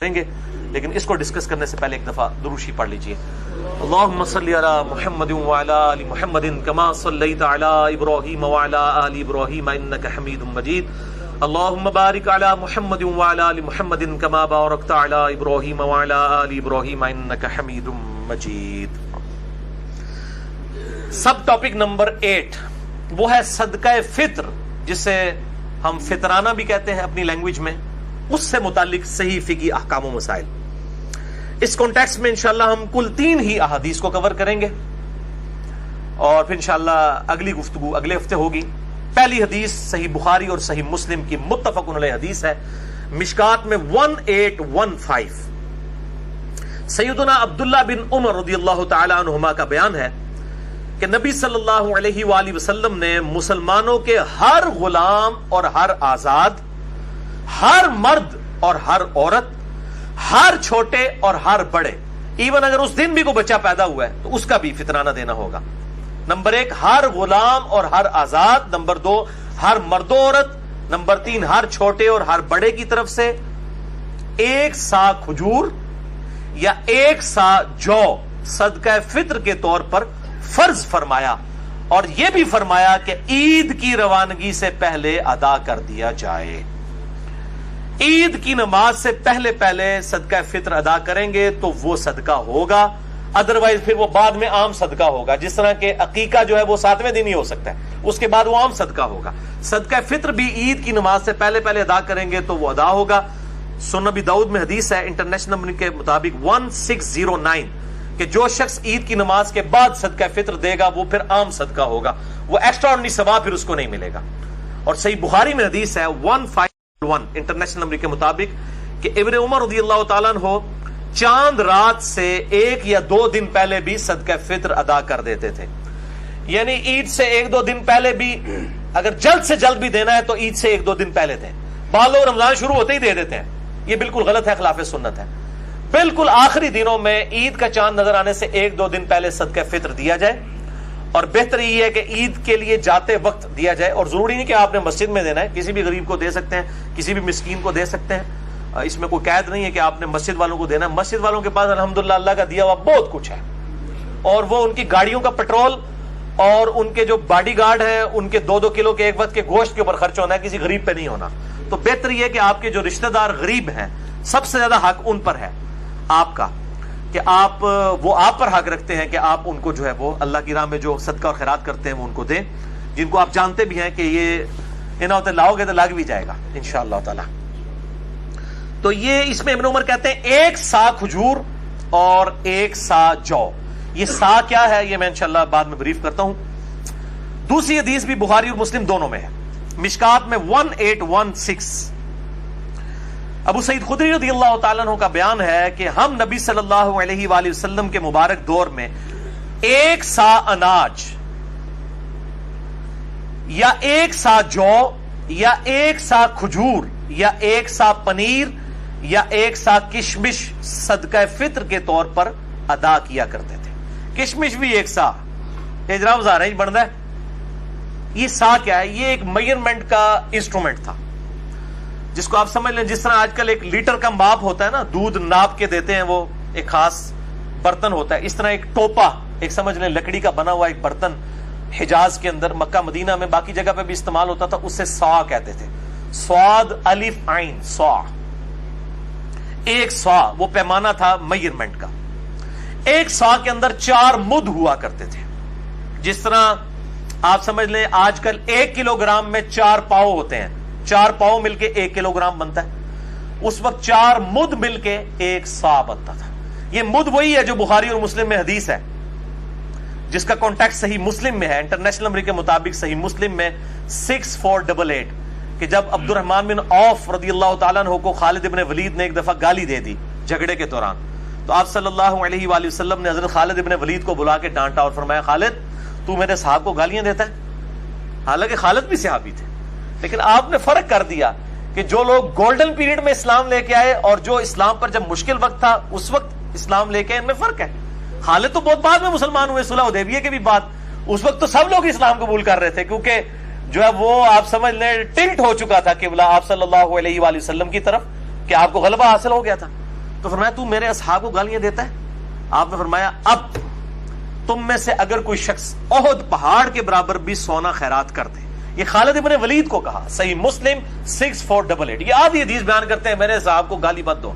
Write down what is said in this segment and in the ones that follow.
کریں گے، لیکن اس کو ڈسکس کرنے سے پہلے ایک دفعہ دروشی پڑھ لیجئے۔ اللہم صلی علی محمد وعلی آل محمد کما صلیت علی ابراہیم وعلی آل ابراہیم انک حمید مجید۔ اللہم بارک علی محمد وعلی آل محمد کما بارکت علی ابراہیم وعلی آل ابراہیم انک حمید مجید۔ سب ٹاپک نمبر 8 وہ ہے صدقہ فطر، جسے ہم فطرانہ بھی کہتے ہیں اپنی لینگویج میں، اس سے متعلق صحیح فقہی احکام و مسائل۔ اس کانٹیکسٹ میں انشاءاللہ ہم کل 3 ہی احادیث کو کور کریں گے، اور پھر انشاءاللہ اگلی گفتگو اگلے ہفتے ہوگی۔ پہلی حدیث صحیح بخاری اور صحیح مسلم کی متفق علیہ حدیث ہے، مشکات میں 1815۔ سیدنا عبداللہ بن عمر رضی اللہ تعالی عنہما کا بیان ہے کہ نبی صلی اللہ علیہ وآلہ وسلم نے مسلمانوں کے ہر غلام اور ہر آزاد، ہر مرد اور ہر عورت، ہر چھوٹے اور ہر بڑے، ایون اگر اس دن بھی کوئی بچہ پیدا ہوا ہے تو اس کا بھی فطرانہ دینا ہوگا۔ نمبر 1 ہر غلام اور ہر آزاد، نمبر 2 ہر مرد و عورت، نمبر 3 ہر چھوٹے اور ہر بڑے کی طرف سے 1 سا کھجور یا 1 سا جو صدقہ فطر کے طور پر فرض فرمایا، اور یہ بھی فرمایا کہ عید کی روانگی سے پہلے ادا کر دیا جائے۔ عید کی نماز سے پہلے صدقہ فطر ادا کریں گے تو وہ صدقہ ہوگا، ادروائز پھر وہ بعد میں عام صدقہ ہوگا۔ جس طرح کہ عقیقہ جو ہے وہ 7ویں دن ہی ہو سکتا ہے، اس کے بعد وہ عام صدقہ ہوگا۔ صدقہ فطر بھی عید کی نماز سے پہلے ادا کریں گے تو وہ ادا ہوگا۔ سنن ابی داؤد میں حدیث ہے انٹرنیشنل نمبر کے مطابق 1609 کہ جو شخص عید کی نماز کے بعد صدقہ فطر دے گا وہ پھر عام صدقہ ہوگا، وہ ایکسٹرا آرڈنری ثواب پھر اس کو نہیں ملے گا۔ اور صحیح بخاری میں حدیث ہے 1501 انٹرنیشنل نمبر کے مطابق کہ ابن عمر رضی اللہ تعالیٰ عنہ چاند رات سے 1 یا 2 دن پہلے بھی صدقہ فطر ادا کر دیتے تھے، یعنی عید سے 1-2 دن پہلے بھی، اگر جلد سے جلد بھی دینا ہے تو عید سے 1-2 دن پہلے دیں۔ بعض لوگ رمضان شروع ہوتے ہی دے دیتے ہیں، یہ بالکل غلط ہے، خلاف سنت ہے۔ بالکل آخری دنوں میں عید کا چاند نظر آنے سے 1-2 دن پہلے صدقہ فطر دیا جائے، اور بہتر یہ ہے کہ عید کے لیے جاتے وقت دیا جائے، اور ضروری نہیں کہ آپ نے مسجد میں دینا ہے، کسی بھی غریب کو دے سکتے ہیں، کسی بھی مسکین کو دے سکتے ہیں، اس میں کوئی قید نہیں ہے کہ آپ نے مسجد والوں کو دینا ہے۔ مسجد والوں کے پاس الحمدللہ اللہ کا دیا ہوا بہت کچھ ہے، اور وہ ان کی گاڑیوں کا پیٹرول اور ان کے جو باڈی گارڈ ہیں ان کے 2-2 کلو کے ایک وقت کے گوشت کے اوپر خرچ ہونا ہے، کسی غریب پہ نہیں ہونا۔ تو بہتر یہ ہے کہ آپ کے جو رشتہ دار غریب ہیں سب سے زیادہ حق ان پر ہے آپ کا، کہ وہ آپ پر حق رکھتے ہیں کہ آپ ان کو جو ہے وہ اللہ کی راہ میں جو صدقہ اور خیرات کرتے ہیں وہ ان کو دیں، جن کو آپ جانتے بھی ہیں کہ یہ انہاں ہوتے لاؤ گے تو لگ بھی جائے گا انشاءاللہ تعالی۔ تو یہ اس میں ابن عمر کہتے ہیں 1 سا کھجور اور 1 سا جو۔ یہ سا کیا ہے یہ میں انشاءاللہ بعد میں بریف کرتا ہوں۔ دوسری حدیث بھی بخاری اور مسلم دونوں میں ہے، مشکات میں 1816۔ ابو سعید خدری رضی اللہ تعالیٰ عنہ کا بیان ہے کہ ہم نبی صلی اللہ علیہ وآلہ وسلم کے مبارک دور میں 1 سا اناج یا 1 سا جو یا 1 سا کھجور یا 1 سا پنیر یا 1 سا کشمش صدقہ فطر کے طور پر ادا کیا کرتے تھے۔ کشمش بھی 1 سا، ہجرہ وزار ہے بنتا ہے۔ یہ سا کیا ہے؟ یہ ایک میجرمنٹ کا انسٹرومنٹ تھا، جس کو آپ سمجھ لیں جس طرح آج کل ایک لیٹر کا ماپ ہوتا ہے نا، دودھ ناپ کے دیتے ہیں، وہ ایک خاص برتن ہوتا ہے، اس طرح ایک ٹوپا، ایک سمجھ لیں لکڑی کا بنا ہوا ایک برتن حجاز کے اندر، مکہ مدینہ میں، باقی جگہ پہ بھی استعمال ہوتا تھا، اسے سا کہتے تھے، صاد الف عین سا۔ 1 سا وہ پیمانہ تھا میجرمنٹ کا۔ 1 سا کے اندر 4 مد ہوا کرتے تھے، جس طرح آپ سمجھ لیں آج کل 1 کلو گرام میں 4 پاؤ ہوتے ہیں، 4 پاؤ مل کے 1 کلو گرام بنتا ہے، اس وقت 4 مد مل کے 1 سا بنتا تھا۔ یہ مد وہی ہے جو بخاری اور مسلم میں حدیث ہے، جس کا کانٹیکٹ صحیح مسلم میں ہے، انٹرنیشنل نمبر کے مطابق صحیح مسلم میں 6488 کہ جب عبد الرحمن بن عوف رضی اللہ تعالیٰ عنہ کو خالد ابن ولید نے ایک دفعہ گالی دے دی جھگڑے کے دوران، تو آپ صلی اللہ علیہ وآلہ وسلم نے حضرت خالد ابن ولید کو بلا کے ڈانٹا اور فرمایا خالد تو میرے صحابہ کو گالیاں دیتا ہے، حالانکہ خالد بھی صحابی تھے، لیکن آپ نے فرق کر دیا کہ جو لوگ گولڈن پیریڈ میں اسلام لے کے آئے اور جو اسلام پر جب مشکل وقت تھا اس وقت اسلام لے کے، ان میں فرق ہے۔ خالد تو بہت بعد میں مسلمان ہوئے، صلح حدیبیہ کے بھی بعد، اس وقت تو سب لوگ اسلام قبول کر رہے تھے، کیونکہ جو ہے وہ آپ سمجھ لیں ٹلٹ ہو چکا تھا قبلہ آپ صلی اللہ علیہ وآلہ وسلم کی طرف، کہ آپ کو غلبہ حاصل ہو گیا تھا۔ تو فرمایا تو میرے اصحاب کو گالیاں دیتا ہے؟ آپ نے فرمایا اب تم میں سے اگر کوئی شخص احد پہاڑ کے برابر بھی سونا خیرات کر دے. یہ خالد ابن ولید کو کہا, صحیح مسلم 6488. یہ آدھی حدیث بیان کرتے ہیں میرے اصحاب کو گالی مت دو.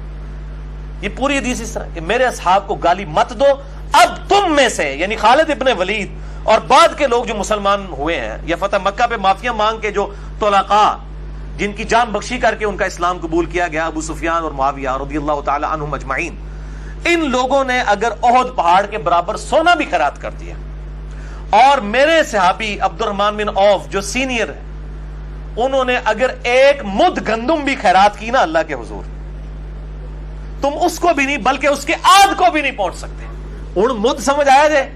یہ پوری حدیث اس طرح کہ میرے اصحاب کو گالی مت دو. اب تم میں سے یعنی خالد ابن ولید اور بعد کے لوگ جو مسلمان ہوئے ہیں یا فتح مکہ پہ معافیاں مانگ کے جو طلقاء جن کی جان بخشی کر کے ان کا اسلام قبول کیا گیا, ابو سفیان اور معاویہ رضی اللہ تعالی عنہم اجمعین, ان لوگوں نے اگر احد پہاڑ کے برابر سونا بھی خیرات کر دیا, اور میرے صحابی عبد الرحمن بن عوف جو سینئر ہے انہوں نے اگر ایک مد گندم بھی خیرات کی نا اللہ کے حضور, تم اس کو بھی نہیں بلکہ اس کے آدھ کو بھی نہیں پہنچ سکتے. ان مد سمجھ آیا جائے,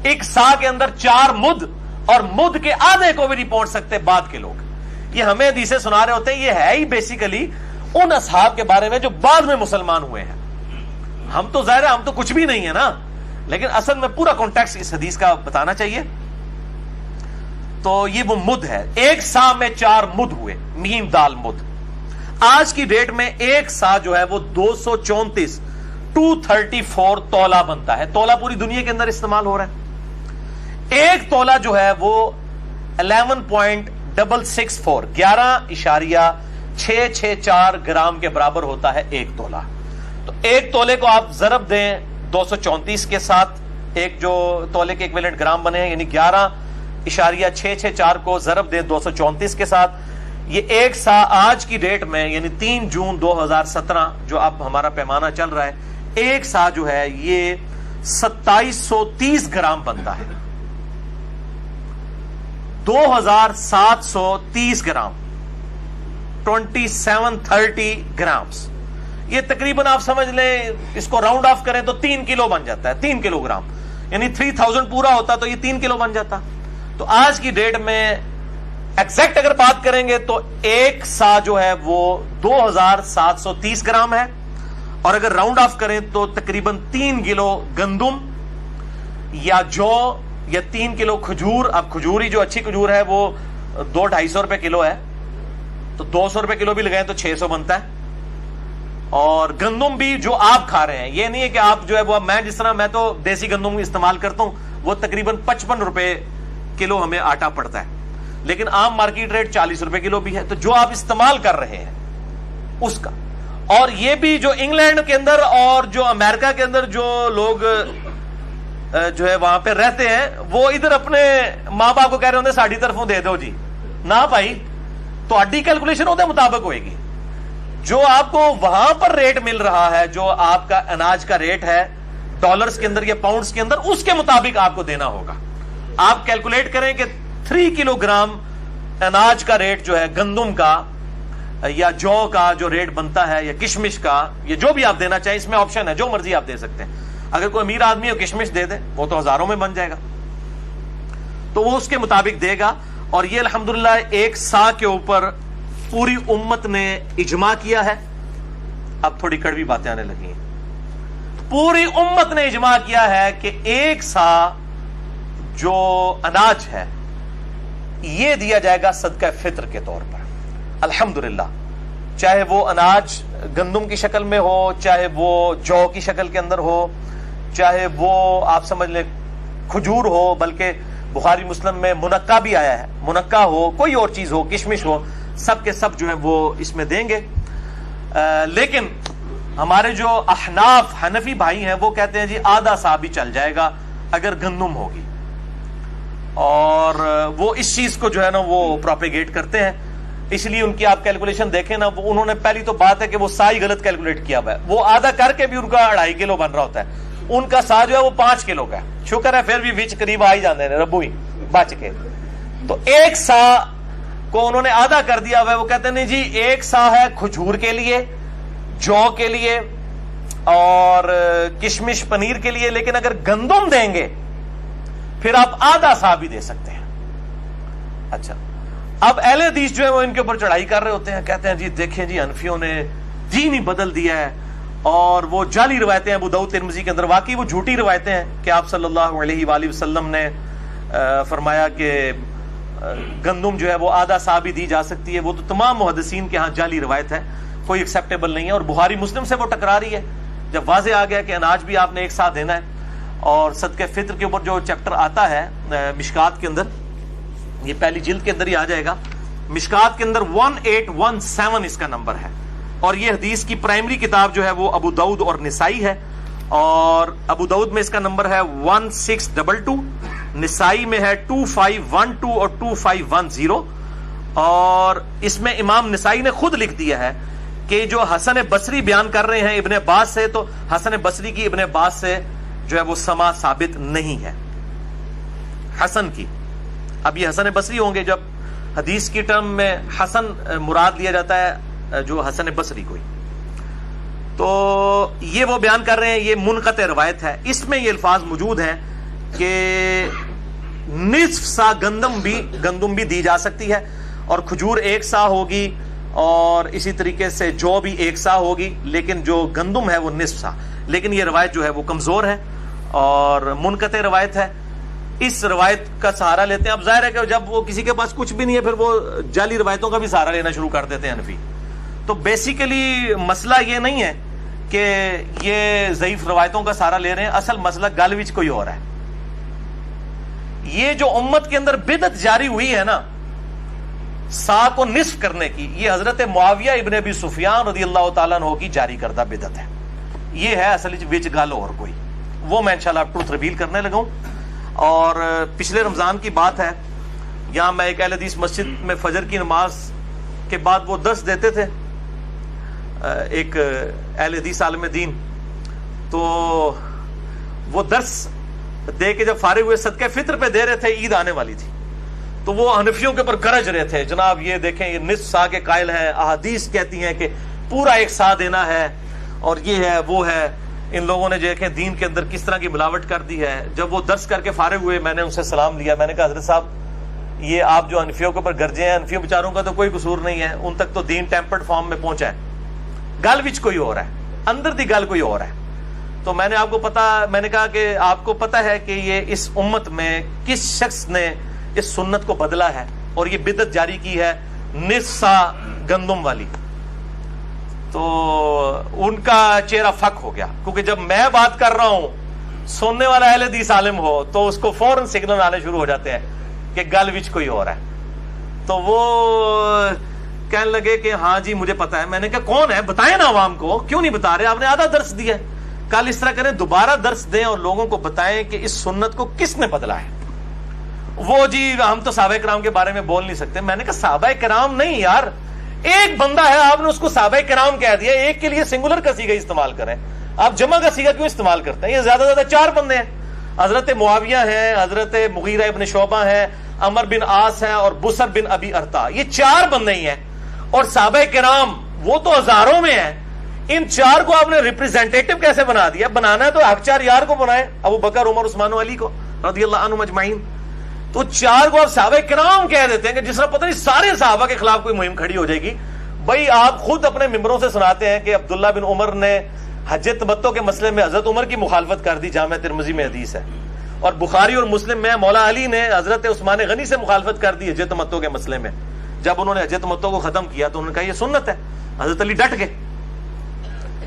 ایک سا کے اندر 4 مد, اور مد کے آدھے کو بھی نہیں پہنچ سکتے بعد کے لوگ. یہ ہمیں حدیثیں سنا رہے ہوتے ہیں, یہ ہے ہی بیسیکلی ان اصحاب کے بارے میں جو بعد میں مسلمان ہوئے ہیں. ہم تو ظاہر ہے ہم تو کچھ بھی نہیں ہے نا, لیکن اصل میں پورا کانٹیکسٹ اس حدیث کا بتانا چاہیے. تو یہ وہ مد ہے, ایک سا میں 4 مد ہوئے, میم دال مد. آج کی ڈیٹ میں ایک سا جو ہے وہ 234 تولہ بنتا ہے. تولہ پوری دنیا کے اندر استعمال ہو رہا ہے. ایک تولہ جو ہے وہ 11.664 گرام کے برابر ہوتا ہے ایک تولہ. تو ایک تولے کو آپ ضرب دیں 234 کے ساتھ, ایک جو تولے کے ایکویلنٹ گرام بنے ہیں یعنی 11.664 کو ضرب دیں 234 کے ساتھ, یہ ایک سا آج کی ڈیٹ میں یعنی 3 جون 2017 جو اب ہمارا پیمانہ چل رہا ہے, ایک سا جو ہے یہ 2730 گرام بنتا ہے. 2730 گرام 2730 گرامز, یہ تقریباً آپ سمجھ لیں اس کو راؤنڈ آف کریں تو 3 کلو بن جاتا ہے. 3 کلو گرام یعنی 3000 پورا ہوتا تو یہ 3 کلو بن جاتا. تو آج کی ڈیٹ میں ایگزیکٹ اگر بات کریں گے تو ایک سا جو ہے وہ 2730 گرام ہے, اور اگر راؤنڈ آف کریں تو تقریباً 3 کلو گندم یا جو یا 3 کلو کھجور. اب کھجور ہی جو اچھی کھجور ہے وہ 200-250 روپے کلو ہے, تو 200 روپے کلو بھی لگائیں تو 600 بنتا ہے. اور گندم بھی جو آپ کھا رہے ہیں, یہ نہیں ہے کہ آپ جو ہے وہ, میں جس طرح میں تو دیسی گندم استعمال کرتا ہوں, وہ تقریباً 55 روپے کلو ہمیں آٹا پڑتا ہے, لیکن عام مارکیٹ ریٹ 40 روپے کلو بھی ہے. تو جو آپ استعمال کر رہے ہیں اس کا, اور یہ بھی جو انگلینڈ کے اندر اور جو امریکہ کے اندر جو لوگ جو ہے وہاں پہ رہتے ہیں, وہ ادھر اپنے ماں باپ کو کہہ رہے ہوتے ساڑھی طرفوں دے دو جی, نہ بھائی, تو اڈی کیلکولیشن ہوتے مطابق ہوئے گی. جو آپ کو وہاں پر ریٹ مل رہا ہے, جو آپ کا اناج کا ریٹ ہے ڈالرز کے اندر یا پاؤنڈز کے اندر, اس کے مطابق آپ کو دینا ہوگا. آپ کیلکولیٹ کریں کہ 3 کلو گرام اناج کا ریٹ جو ہے گندم کا یا جو کا جو ریٹ بنتا ہے یا کشمش کا, یہ جو بھی آپ دینا چاہیں, اس میں آپشن ہے, جو مرضی آپ دے سکتے ہیں. اگر کوئی امیر آدمی ہو کشمش دے دے, وہ تو ہزاروں میں بن جائے گا, تو وہ اس کے مطابق دے گا. اور یہ الحمدللہ ایک سا کے اوپر پوری امت نے اجماع کیا ہے. اب تھوڑی کڑوی باتیں آنے لگی ہیں. پوری امت نے اجماع کیا ہے کہ ایک سا جو اناج ہے یہ دیا جائے گا صدقہ فطر کے طور پر. الحمدللہ, چاہے وہ اناج گندم کی شکل میں ہو, چاہے وہ جو کی شکل کے اندر ہو, چاہے وہ آپ سمجھ لیں کھجور ہو, بلکہ بخاری مسلم میں منقع بھی آیا ہے, منقع ہو, کوئی اور چیز ہو, کشمش ہو, سب کے سب جو ہے وہ اس میں دیں گے. لیکن ہمارے جو احناف حنفی بھائی ہیں وہ کہتے ہیں جی آدھا سا بھی چل جائے گا اگر گندم ہوگی, اور وہ اس چیز کو جو ہے نا وہ پروپیگیٹ کرتے ہیں. اس لیے ان کی آپ کیلکولیشن دیکھیں نا, وہ انہوں نے پہلی تو بات ہے کہ وہ سا ہی غلط کیلکولیٹ کیا ہوا ہے. وہ آدھا کر کے بھی ان کا 2.5 کلو بن رہا ہوتا ہے, ان کا سا جو ہے وہ 5 کلو کا ہے. شکر ہے پھر بھی وچ قریب آ ہی جاتے ہیں ربو ہی بچ کے. تو ایک سا کو انہوں نے آدھا کر دیا ہوا ہے. وہ کہتے ہیں نہیں جی ایک سا ہے کھجور کے لیے, جو کے لیے اور کشمش پنیر کے لیے, لیکن اگر گندم دیں گے پھر آپ آدھا سا بھی دے سکتے ہیں. اچھا, اب اہل حدیث جو ہے وہ ان کے اوپر چڑھائی کر رہے ہوتے ہیں, کہتے ہیں جی دیکھیں جی حنفیوں نے دین ہی بدل دیا ہے, اور وہ جعلی روایتیں ابو داؤد ترمذی کے اندر, واقعی وہ جھوٹی روایتیں ہیں کہ آپ صلی اللہ علیہ وآلہ وسلم نے فرمایا کہ گندم جو ہے وہ آدھا سا بھی دی جا سکتی ہے. وہ تو تمام محدثین کے ہاں جعلی روایت ہے, کوئی ایکسیپٹیبل نہیں ہے, اور بخاری مسلم سے وہ ٹکرا رہی ہے. جب واضح آ گیا کہ اناج بھی آپ نے ایک ساتھ دینا ہے، اور صدقہ فطر کے اوپر جو چیپٹر آتا ہے مشکات کے اندر، یہ پہلی جلد کے اندر ہی آ جائے گا، مشکات کے اندر 1817 اس کا نمبر ہے، اور یہ حدیث کی پرائمری کتاب جو ہے وہ ابو داؤد اور نسائی ہے، اور ابو داؤد میں اس کا نمبر ہے 1622، نسائی میں ہے 2512 اور 2510، اور اس میں امام نسائی نے خود لکھ دیا ہے کہ جو حسن بصری بیان کر رہے ہیں ابن عباس سے، تو حسن بصری کی ابن عباس سے جو ہے وہ سما ثابت نہیں ہے حسن کی۔ اب یہ حسن بصری ہوں گے، جب حدیث کی ٹرم میں حسن مراد لیا جاتا ہے جو حسن بصری کوئی، تو یہ وہ بیان کر رہے ہیں، یہ منقطع روایت ہے، اس میں یہ الفاظ موجود ہیں کہ نصف سا گندم بھی دی جا سکتی ہے، اور کھجور ایک سا ہوگی، اور اسی طریقے سے جو بھی ایک سا ہوگی، لیکن جو گندم ہے وہ نصف سا، لیکن یہ روایت جو ہے وہ کمزور ہے اور منقطع روایت ہے۔ اس روایت کا سہارا لیتے ہیں۔ اب ظاہر ہے کہ جب وہ کسی کے پاس کچھ بھی نہیں ہے پھر وہ جعلی روایتوں کا بھی سہارا لینا شروع کر دیتے ہیں حنفی۔ تو بیسیکلی مسئلہ یہ نہیں ہے کہ یہ ضعیف روایتوں کا سہارا لے رہے ہیں، اصل مسئلہ گل وچ کوئی اور ہے۔ یہ جو امت کے اندر بدعت جاری ہوئی ہے نا سا کو نصف کرنے کی، یہ حضرت معاویہ ابن ابی سفیان رضی اللہ تعالیٰ عنہ کی جاری کردہ بدعت ہے۔ یہ ہے اصل وچ گل اور کوئی، وہ میں انشاءاللہ ٹروتھ ریویل کرنے لگا ہوں۔ اور پچھلے رمضان کی بات ہے، یہاں میں ایک اہل حدیث مسجد میں فجر کی نماز کے بعد وہ درس دیتے تھے، ایک اہل حدیث عالم دین، تو وہ درس دے کے جب فارغ ہوئے صدقہ فطر پہ دے رہے تھے، عید آنے والی تھی، تو وہ حنفیوں کے اوپر گرج رہے تھے، جناب یہ دیکھیں یہ نصف سا کے قائل ہیں، احادیث کہتی ہیں کہ پورا ایک سا دینا ہے، اور یہ ہے وہ ہے، ان لوگوں نے دیکھیں دین کے اندر کس طرح کی ملاوٹ کر دی ہے۔ جب وہ درس کر کے فارغ ہوئے میں نے ان سے سلام لیا، میں نے کہا حضرت صاحب یہ آپ جو حنفیوں کے اوپر گرجے ہیں، حنفیوں بیچاروں کا تو کوئی قصور نہیں ہے، ان تک تو دین ٹیمپرڈ فارم میں پہنچا ہے، گل وچ کوئی اور ہے، اندر دی گل کوئی اور ہے۔ تو میں نے کہا کہ آپ کو پتہ ہے کہ یہ اس امت میں کس شخص نے اس سنت کو بدلا ہے اور یہ بدعت جاری کی ہے نصف سا گندم والی۔ تو ان کا چہرہ فک ہو گیا، کیونکہ جب میں بات کر رہا ہوں سننے والا اہل حدیث عالم ہو تو اس کو فوراً سگنل آنے شروع ہو جاتے ہیں کہ گل وچ کوئی اور ہے۔ تو وہ کہنے لگے کہ ہاں جی مجھے پتا ہے۔ میں نے کہا کون ہے بتائیں نا عوام کو، کیوں نہیں بتا رہے؟ آپ نے آدھا درس دیا، کل اس طرح کریں دوبارہ درس دیں اور لوگوں کو بتائیں کہ اس سنت کو کس نے بدلا ہے۔ وہ جی ہم تو صحابہ کرام کے بارے میں بول نہیں سکتے۔ میں نے کہا صحابہ کرام نہیں یار، ایک بندہ ہے، آپ نے اس کو صحابہ کرام کہہ دیا، ایک کے لیے سنگولر کا صیغہ استعمال کریں، آپ جمع کا صیغہ کیوں استعمال کرتے ہیں؟ یہ زیادہ سے زیادہ 4 بندے ہیں، حضرت معاویہ ہیں، حضرت مغیرہ ابن شعبہ ہیں، عمر بن عاص ہیں اور بسر بن ابی ارتا، یہ 4 بندے ہی ہیں، اور صحابہ کرام وہ تو ہزاروں میں ہیں۔ ان 4 کو آپ نے ریپریزنٹیٹو کیسے بنا دیا؟ بنانا ہے تو حق 4 یار کو بنائے، ابو بکر عمر عثمان و علی کو رضی اللہ عنہم اجمعین۔ تو 4 کو آپ صحابہ کرام کہہ دیتے ہیں کہ جس طرح پتہ نہیں سارے صحابہ کے خلاف کوئی مہم کھڑی ہو جائے گی۔ بھائی آپ خود اپنے ممبروں سے سناتے ہیں کہ عبداللہ بن عمر نے حج تمتع کے مسئلے میں حضرت عمر کی مخالفت کر دی، جامع ترمذی میں حدیث ہے، اور بخاری اور مسلم میں مولا علی نے حضرت عثمان غنی سے مخالفت کر دی حج تمتع کے مسئلے میں۔ جب انہوں نے حج تمتع کو ختم کیا تو انہوں نے کہا یہ سنت ہے، حضرت علی ڈٹ گئے،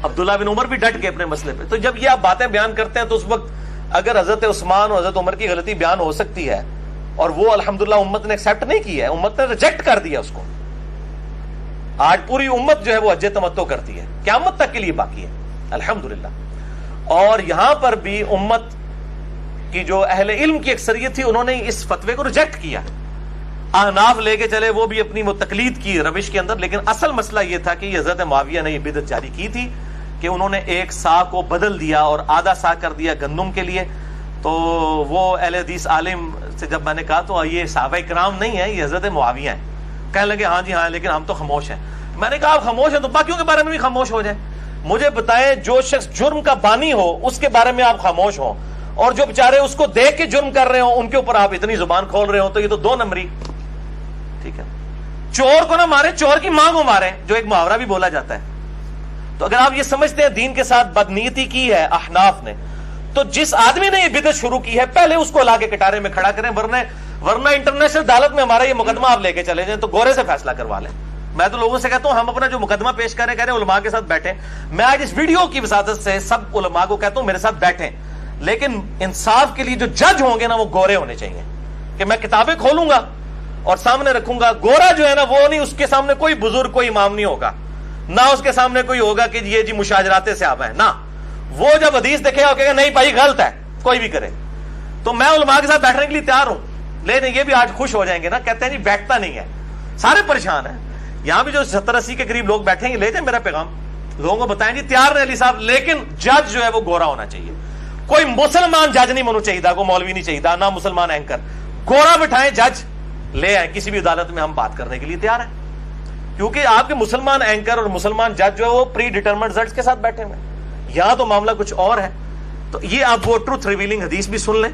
عبداللہ بن عمر بھی ڈٹ گئے اپنے مسئلے پہ۔ تو جب یہ آپ باتیں بیان کرتے ہیں تو اس وقت اگر حضرت عثمان اور حضرت عمر کی غلطی بیان ہو سکتی ہے، اور وہ الحمدللہ امت نے ایکسیپٹ نہیں کیا ہے، امت نے ریجیکٹ کر دیا اس کو، آج پوری امت جو ہے وہ حج تمتع کرتی ہے، قیامت تک کے لیے باقی ہے الحمدللہ۔ اور یہاں پر بھی امت کی جو اہل علم کی اکثریت تھی انہوں نے اس فتوے کو ریجیکٹ کیا، احناف لے کے چلے، وہ بھی اپنی وہ تقلید کی روش کے اندر، لیکن اصل مسئلہ یہ تھا کہ حضرت معاویہ نے یہ بدعت جاری کی تھی کہ انہوں نے ایک سا کو بدل دیا اور آدھا سا کر دیا گندم کے لیے۔ تو وہ اہل حدیث عالم سے جب میں نے کہا تو یہ صحابہ کرام نہیں ہے، یہ حضرت معاویہ ہیں، کہنے لگے ہاں جی ہاں لیکن ہم تو خاموش ہیں۔ میں نے کہا آپ خاموش ہیں تو باقیوں کے بارے میں بھی خاموش ہو جائیں، مجھے بتائیں جو شخص جرم کا بانی ہو اس کے بارے میں آپ خاموش ہوں، اور جو بیچارے اس کو دیکھ کے جرم کر رہے ہوں ان کے اوپر آپ اتنی زبان کھول رہے ہو، تو یہ تو 2 نمبری۔ ٹھیک ہے، چور کو نہ مارے، چور کی ماں کو مارے، جو ایک محاورہ بھی بولا جاتا ہے۔ تو اگر آپ یہ سمجھتے ہیں دین کے ساتھ بدنیتی کی ہے احناف نے، تو جس آدمی نے یہ بدعت شروع کی ہے پہلے اس کو لا کے کٹارے میں کھڑا کریں، ورنہ انٹرنیشنل عدالت میں ہمارا یہ مقدمہ آپ لے کے چلے جائیں تو گورے سے فیصلہ کروا لیں، میں تو لوگوں سے کہتا ہوں ہم اپنا جو مقدمہ پیش کر رہے ہیں کہہ رہے ہیں علماء کے ساتھ بیٹھیں. میں آج اس ویڈیو کی وساطت سے سب علماء کو کہتا ہوں میرے ساتھ بیٹھیں, لیکن انصاف کے لیے جو جج ہوں گے نا وہ گورے ہونے چاہیے. کہ میں کتابیں کھولوں گا اور سامنے رکھوں گا, گورا جو ہے نا وہ نہیں, اس کے سامنے کوئی بزرگ کوئی امام نہیں ہوگا, نہ اس کے سامنے کوئی ہوگا کہ یہ جی مشاجرات صحابہ ہیں, نہ وہ جب حدیث دیکھے گا کہے گا نہیں بھائی غلط ہے, کوئی بھی کرے. تو میں علماء کے ساتھ بیٹھنے کے لیے تیار ہوں, لیکن یہ بھی آج خوش ہو جائیں گے نا, کہتے ہیں جی بیٹھتا نہیں ہے, سارے پریشان ہیں. یہاں بھی جو 70-80 کے قریب لوگ بیٹھیں گے, لے جائیں میرا پیغام, لوگوں کو بتائیں جی تیار رہے علی صاحب, لیکن جج جو ہے وہ گورا ہونا چاہیے. کوئی مسلمان جج نہیں ہونا چاہیے, کوئی مولوی نہیں چاہیے, نہ مسلمان اینکر, گورا بٹھائیں جج لے آئیں کسی بھی عدالت میں, ہم بات کرنے کے لیے تیار ہیں. کیونکہ آپ کے مسلمان اینکر اور مسلمان جج جو ہے وہ پری ڈیٹرمنٹ رزلٹس کے ساتھ بیٹھے ہوئے, یہاں تو معاملہ کچھ اور ہے. تو یہ آپ وہ ٹروتھ ریویلنگ حدیث بھی سن لیں,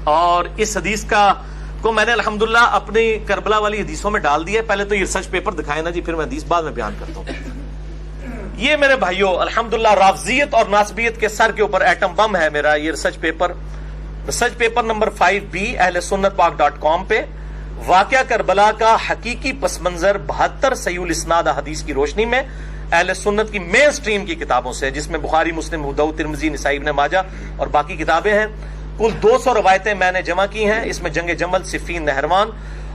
اور اس حدیث کو میں نے الحمدللہ اپنی کربلا والی حدیثوں میں ڈال دیا ہے. پہلے تو یہ ریسرچ پیپر دکھائے نا جی, پھر میں حدیث بعد میں بیان کرتا ہوں. یہ میرے بھائیوں الحمدللہ رافضیت اور ناسبیت کے سر کے اوپر ایٹم بم ہے میرا یہ ریسرچ پیپر نمبر 5B اہل سنت پاک.com پہ, واقعہ کربلا کا حقیقی پس منظر 72 صحیح الاسناد حدیث کی روشنی میں اہل سنت کی مین سٹریم کی کتابوں سے, جس میں بخاری, مسلم, ابو داؤد, ترمذی, نسائی, ابن ماجہ اور باقی کتابیں ہیں. کل 200 روایتیں میں نے جمع کی ہیں. اس میں جنگ جمل, صفین, نہروان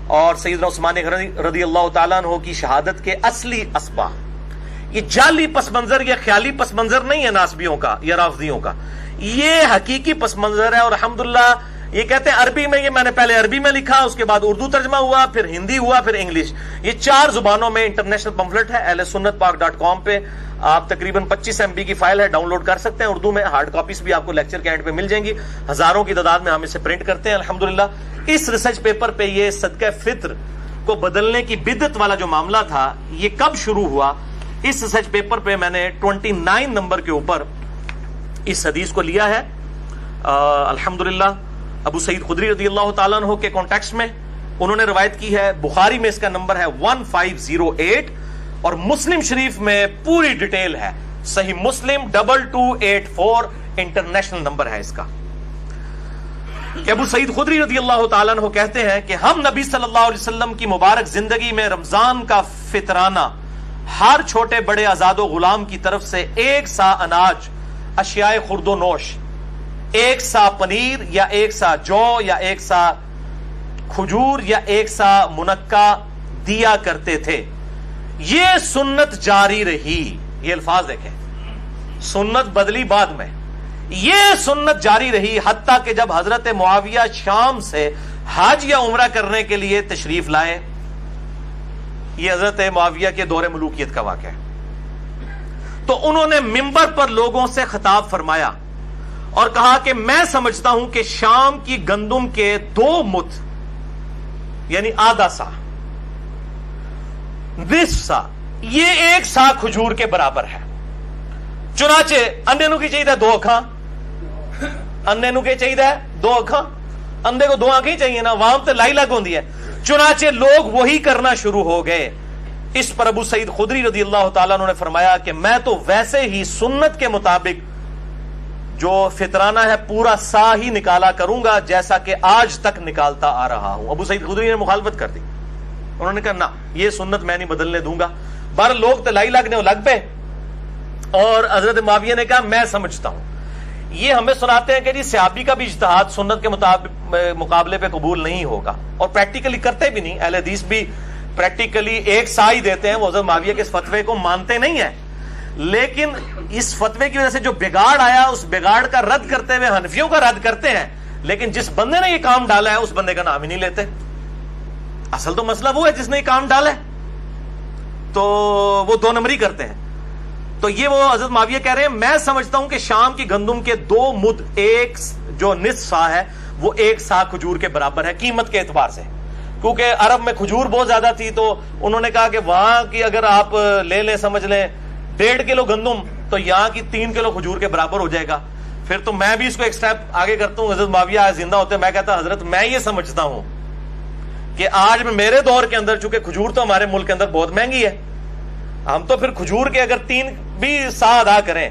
اور سیدنا عثمان رضی اللہ تعالیٰ عنہ کی شہادت کے اصلی اسباق. یہ جعلی پس منظر یا خیالی پس منظر نہیں ہے ناسبیوں کا یا رافضیوں کا, یہ حقیقی پس منظر ہے. اور الحمدللہ یہ کہتے ہیں عربی میں, یہ میں نے پہلے عربی میں لکھا, اس کے بعد اردو ترجمہ ہوا, پھر ہندی ہوا, پھر انگلش. یہ 4 زبانوں میں انٹرنیشنل پمفلٹ ہے. اہل سنت پاک.com پہ آپ تقریباً 25 MB کی فائل ہے, ڈاؤن لوڈ کر سکتے ہیں. اردو میں ہارڈ کاپیز بھی آپ کو لیکچر کے اینڈ پہ مل جائیں گی, ہزاروں کی تعداد میں ہم اسے پرنٹ کرتے ہیں الحمدللہ. اس ریسرچ پیپر پہ یہ صدقہ فطر کو بدلنے کی بدعت والا جو معاملہ تھا یہ کب شروع ہوا, اس ریسرچ پیپر پہ میں نے 29 نمبر کے اوپر اس حدیث کو لیا ہے. الحمدللہ ابو سعید خدری رضی اللہ تعالیٰ عنہ کے کانٹیکسٹ میں انہوں نے روایت کی ہے. بخاری میں اس کا نمبر ہے 1508 اور مسلم شریف میں پوری ڈیٹیل ہے. صحیح مسلم 2284 انٹرنیشنل نمبر ہے اس کا. کہ ابو سعید خدری رضی اللہ تعالیٰ عنہ کہتے ہیں کہ ہم نبی صلی اللہ علیہ وسلم کی مبارک زندگی میں رمضان کا فطرانہ ہر چھوٹے بڑے آزاد و غلام کی طرف سے 1 سا اناج, اشیاء خرد و نوش, 1 سا پنیر یا 1 سا جو یا 1 سا کھجور یا 1 سا منقع دیا کرتے تھے. یہ سنت جاری رہی. یہ الفاظ دیکھیں, سنت بدلی بعد میں, یہ سنت جاری رہی حتیٰ کہ جب حضرت معاویہ شام سے حج یا عمرہ کرنے کے لیے تشریف لائے. یہ حضرت معاویہ کے دور ملوکیت کا واقعہ ہے. تو انہوں نے منبر پر لوگوں سے خطاب فرمایا اور کہا کہ میں سمجھتا ہوں کہ شام کی گندم کے 2 مت یعنی آدھا سا, نصف سا, یہ 1 سا کھجور کے برابر ہے. چنانچہ اندے نو کی چاہیے 2 اکھاں, اندے نو کی چاہیے 2 اکھاں, اندے کو 2 آنکھیں چاہیے نا, وہاں تے لائی لگ ہوندی ہے. چنانچہ لوگ وہی کرنا شروع ہو گئے. اس پر ابو سعید خدری رضی اللہ تعالیٰ عنہ نے فرمایا کہ میں تو ویسے ہی سنت کے مطابق جو فطرانہ ہے پورا سا ہی نکالا کروں گا جیسا کہ آج تک نکالتا آ رہا ہوں. ابو سعید خدری نے مخالفت کر دی. انہوں نے کہا نہ, یہ سنت میں نہیں بدلنے دوں گا. بار لوگ تلائی لگنے لگ پہ, اور حضرت معاویہ نے کہا میں سمجھتا ہوں. یہ ہمیں سناتے ہیں کہ جی صحابی کا بھی اجتہاد سنت کے مقابلے پہ قبول نہیں ہوگا, اور پریکٹیکلی کرتے بھی نہیں. اہل حدیث بھی پریکٹیکلی 1 سا ہی دیتے ہیں, وہ حضرت معاویہ کے اس فتوے کو مانتے نہیں ہیں. لیکن اس فتوے کی وجہ سے جو بگاڑ آیا, اس بگاڑ کا رد کرتے ہوئے حنفیوں کا رد کرتے ہیں, لیکن جس بندے نے یہ کام ڈالا ہے اس بندے کا نام ہی نہیں لیتے. اصل تو مسئلہ وہ ہے جس نے یہ کام ڈالا ہے, تو وہ 2 نمبری کرتے ہیں. تو یہ وہ حضرت معاویہ کہہ رہے ہیں میں سمجھتا ہوں کہ شام کی گندم کے 2 مد, 1 جو نصف سا ہے وہ 1 سا کھجور کے برابر ہے قیمت کے اعتبار سے. کیونکہ عرب میں کھجور بہت زیادہ تھی, تو انہوں نے کہا کہ وہاں کی اگر آپ لے لیں, سمجھ لیں 1.5 کلو گندم, تو یہاں کی 3 کلو کھجور کے برابر ہو جائے گا. پھر تو میں بھی اس کو ایک سٹیپ آگے کرتا ہوں. حضرت معاویہ زندہ ہوتے میں کہتا حضرت میں یہ سمجھتا ہوں کہ آج میں میرے دور کے اندر, چونکہ کھجور تو ہمارے ملک کے اندر بہت مہنگی ہے, ہم تو پھر کھجور کے اگر 3 بھی سا ادا کریں,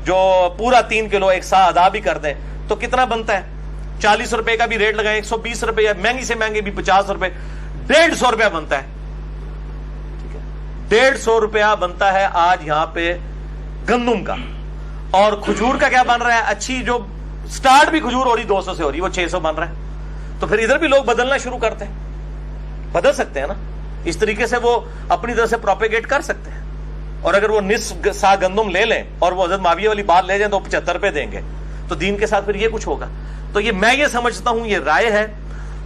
جو پورا 3 کلو 1 سا ادا بھی کر دیں, تو کتنا بنتا ہے؟ 40 روپے کا بھی ریٹ لگائیں, 120 روپے, یا مہنگی سے مہنگی بھی 50 روپے, 150 روپے بنتا ہے. 150 روپیہ بنتا ہے آج یہاں پہ گندم کا, اور کھجور کا کیا بن رہا ہے, اچھی جو سٹارٹ بھی کھجور ہو رہی 200 سے ہو رہی, وہ 600 بن رہا ہے. تو پھر ادھر بھی لوگ بدلنا شروع کرتے ہیں, بدل سکتے ہیں نا, اس طریقے سے وہ اپنی طرف سے پروپیگیٹ کر سکتے ہیں. اور اگر وہ نصف سا گندم لے لیں اور وہ حضرت معاویہ والی بات لے جائیں تو 75 روپے دیں گے, تو دین کے ساتھ پھر یہ کچھ ہوگا. تو یہ میں یہ سمجھتا ہوں یہ رائے ہے,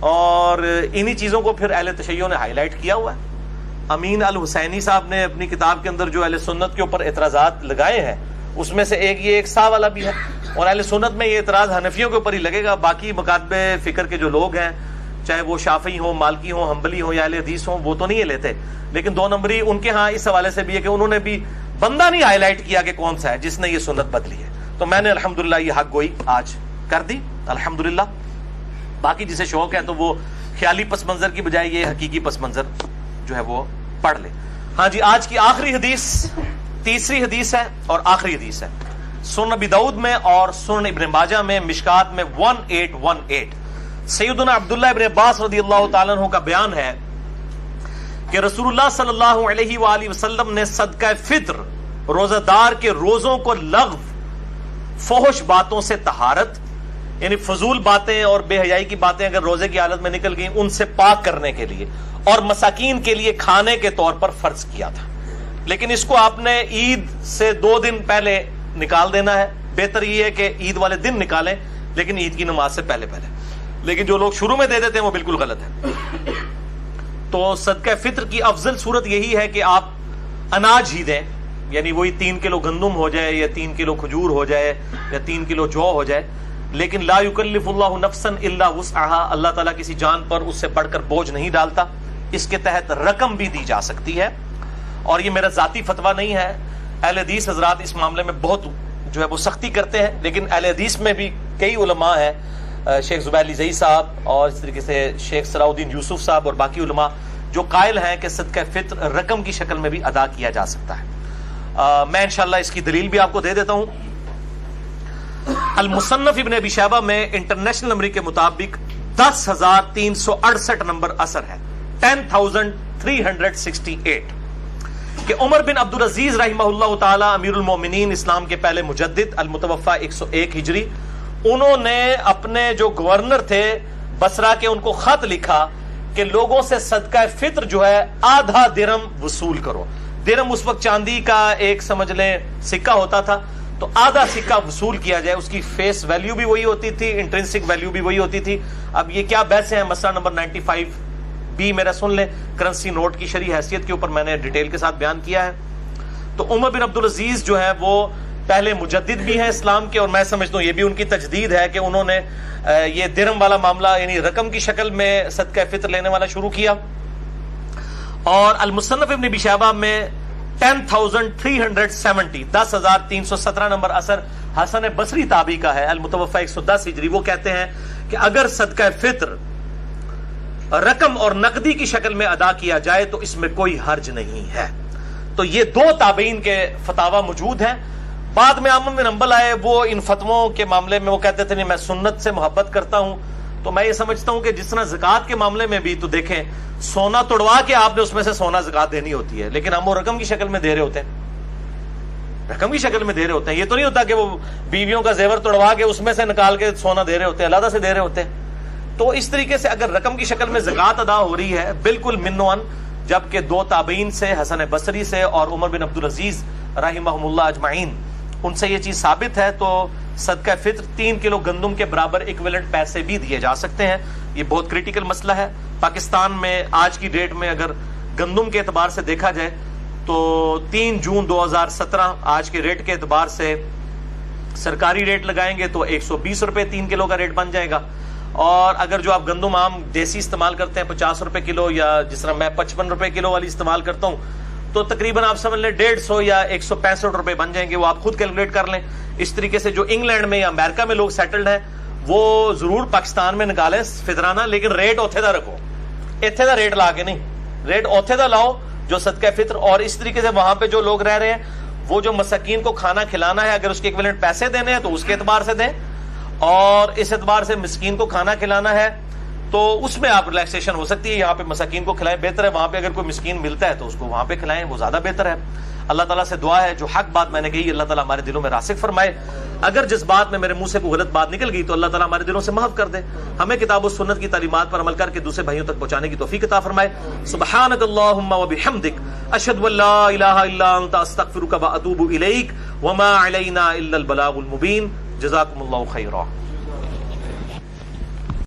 اور انہی چیزوں کو پھر اہل تشیع نے ہائی لائٹ کیا ہوا ہے. امین الحسینی صاحب نے اپنی کتاب کے اندر جو اہل سنت کے اوپر اعتراضات لگائے ہیں اس میں سے ایک یہ ایک سا والا بھی ہے, اور اہل سنت میں یہ اعتراض حنفیوں کے اوپر ہی لگے گا. باقی مکاتب فکر کے جو لوگ ہیں, چاہے وہ شافعی ہوں, مالکی ہوں, حنبلی ہوں یا اہل حدیث ہوں, وہ تو نہیں یہ لیتے. لیکن 2 نمبری ان کے ہاں اس حوالے سے بھی ہے کہ انہوں نے بھی بندہ نہیں ہائی لائٹ کیا کہ کون سا ہے جس نے یہ سنت بدلی ہے. تو میں نے الحمدللہ یہ حق گوئی آج کر دی الحمدللہ. باقی جسے شوق ہے تو وہ خیالی پس منظر کی بجائے یہ حقیقی پس منظر جو ہے وہ پڑھ لے. ہاں جی, آج کی آخری حدیث تیسری حدیث ہے اور آخری حدیث ہے. سنن ابی داؤد میں اور سنن ابن ماجہ میں مشکات میں 1818 سیدنا عبداللہ ابن عباس رضی اللہ تعالیٰ عنہ کا بیان ہے کہ رسول اللہ صلی اللہ علیہ وآلہ وسلم نے صدقہ فطر روزہ دار کے روزوں کو لغو, فحش باتوں سے طہارت, یعنی فضول باتیں اور بے حیائی کی باتیں اگر روزے کی حالت میں نکل گئیں ان سے پاک کرنے کے لیے اور مساکین کے لیے کھانے کے طور پر فرض کیا تھا. لیکن اس کو آپ نے عید سے 2 دن پہلے نکال دینا ہے. بہتر یہ ہے کہ عید والے دن نکالیں, لیکن عید کی نماز سے پہلے. لیکن جو لوگ شروع میں دے دیتے ہیں وہ بالکل غلط ہے. تو صدقہ فطر کی افضل صورت یہی ہے کہ آپ اناج ہی دیں, یعنی وہی 3 کلو گندم ہو جائے یا 3 کلو کھجور ہو جائے یا 3 کلو جو ہو جائے. لیکن لا یکلف اللہ نفسا الا وسعها, اللہ تعالیٰ کسی جان پر اس سے بڑھ کر بوجھ نہیں ڈالتا. اس کے تحت رقم بھی دی جا سکتی ہے, اور یہ میرا ذاتی فتویٰ نہیں ہے. اہل حدیث حضرات اس معاملے میں بہت جو ہے وہ سختی کرتے ہیں, لیکن اہل حدیث میں بھی کئی علماء ہیں, شیخ زبیر علی زئی صاحب اور اس طریقے سے شیخ صلاح الدین یوسف صاحب اور باقی علماء جو قائل ہیں کہ صدقہ فطر رقم کی شکل میں بھی ادا کیا جا سکتا ہے. میں انشاءاللہ اس کی دلیل بھی آپ کو دے دیتا ہوں. المصنف ابن ابی شیبہ میں انٹرنیشنل نمبر کے مطابق 10,368 نمبر اثر ہے, 10,368, کہ عمر بن عبدالعزیز رحمہ اللہ تعالی امیر المومنین, اسلام کے پہلے مجدد, المتوفی 101 ہجری, انہوں نے اپنے جو گورنر تھے بصرہ کے ان کو خط لکھا کہ لوگوں سے صدقہ فطر جو ہے آدھا درم وصول کرو. درم اس وقت چاندی کا ایک سمجھ لیں سکہ ہوتا تھا, تو آدھا سکہ وصول کیا جائے. اس کی فیس ویلیو بھی وہی ہوتی تھی, انٹرنسک ویلیو بھی وہی ہوتی تھی. اب یہ کیا بحثیں ہیں, مسئلہ نمبر 95B میرا سن لیں, کرنسی نوٹ کی شرعی حیثیت کے اوپر میں نے ڈیٹیل کے ساتھ بیان کیا ہے. تو عمر بن عبدالعزیز جو ہے وہ پہلے مجدد بھی ہیں اسلام کے, اور میں سمجھتا ہوں یہ بھی ان کی تجدید ہے کہ انہوں نے یہ درم والا معاملہ یعنی رقم کی شکل میں صدقہ فطر لینے والا شروع کیا. اور المصنف ابن ابی شیبہ میں 10,370 10,317 نمبر اثر حسن بصری تابعی کا ہے, المتوفی 110 ہجری. وہ کہتے ہیں کہ اگر صدقہ فطر رقم اور نقدی کی شکل میں ادا کیا جائے تو اس میں کوئی حرج نہیں ہے. تو یہ 2 تابعین کے فتاوی موجود ہیں. بعد میں احمد بن حنبل آئے, وہ ان فتووں کے معاملے میں وہ کہتے تھے نہیں میں سنت سے محبت کرتا ہوں. تو میں یہ سمجھتا ہوں کہ جس طرح زکوٰۃ کے معاملے میں بھی تو دیکھیں, سونا توڑوا کے آپ نے اس میں سے سونا زکوٰۃ دینی ہوتی ہے, لیکن ہم وہ رقم کی شکل میں دے رہے ہوتے ہیں, رقم کی شکل میں دے رہے ہوتے ہیں. یہ تو نہیں ہوتا کہ وہ بیویوں کا زیور توڑوا کے اس میں سے نکال کے سونا دے رہے ہوتے ہیں, علیحدہ سے دے رہے ہوتے ہیں. تو اس طریقے سے اگر رقم کی شکل میں زکوٰۃ ادا ہو رہی ہے بالکل منوان, جبکہ 2 تابعین سے حسن بصری سے اور عمر بن عبدالعزیز رحمہم اللہ اجمعین ان سے یہ چیز ثابت ہے, تو صدقہ فطر 3 کلو گندم کے برابر ایکویلنٹ پیسے بھی دیے جا سکتے ہیں. یہ بہت کریٹیکل مسئلہ ہے. پاکستان میں آج کی ڈیٹ میں اگر گندم کے اعتبار سے دیکھا جائے تو 3 جون 2017 آج کے ریٹ کے اعتبار سے سرکاری ریٹ لگائیں گے تو 120 روپے 3 کلو کا ریٹ بن جائے گا. اور اگر جو آپ گندم عام دیسی استعمال کرتے ہیں 50 روپے کلو, یا جس طرح میں 55 روپے کلو والی استعمال کرتا ہوں, تو تقریباً آپ سمجھ لیں 150 یا 165 روپے بن جائیں گے. وہ آپ خود کیلکولیٹ کر لیں. اس طریقے سے جو انگلینڈ میں یا امریکہ میں لوگ سیٹلڈ ہیں وہ ضرور پاکستان میں نکالیں فطرانہ, لیکن ریٹ اوتھے دا رکھو, ایتھے دا ریٹ لا کے نہیں, ریٹ اوتھے دا لاؤ جو صدقہ فطر. اور اس طریقے سے وہاں پہ جو لوگ رہ رہے ہیں وہ جو مساکین کو کھانا کھلانا ہے اگر اس کے ایکویلنٹ پیسے دینے ہیں تو اس کے اعتبار سے دیں, اور اس اعتبار سے مسکین کو کھانا کھلانا ہے تو اس میں آپ ریلیکسیشن ہو سکتی ہے. یہاں پہ مساکین کو کھلائیں بہتر ہے, وہاں پہ اگر کوئی مسکین ملتا ہے تو اس کو وہاں پہ کھلائیں, وہ زیادہ بہتر ہے. اللہ تعالیٰ سے دعا ہے جو حق بات میں نے کہی اللہ تعالیٰ ہمارے دلوں میں راسخ فرمائے. اگر جس بات میں میرے منہ سے کوئی غلط بات نکل گئی تو اللہ تعالیٰ ہمارے دلوں سے محو کر دے. ہمیں کتاب و سنت کی تعلیمات پر عمل کر کے دوسرے بھائیوں تک پہنچانے کی توفیق عطا فرمائے. سبحانک اللہم و بحمدک اشہد ان لا الہ الا انت استغفرک و اتوب الیک وما علینا الا البلاغ المبین. جزاکم اللہ خیرا.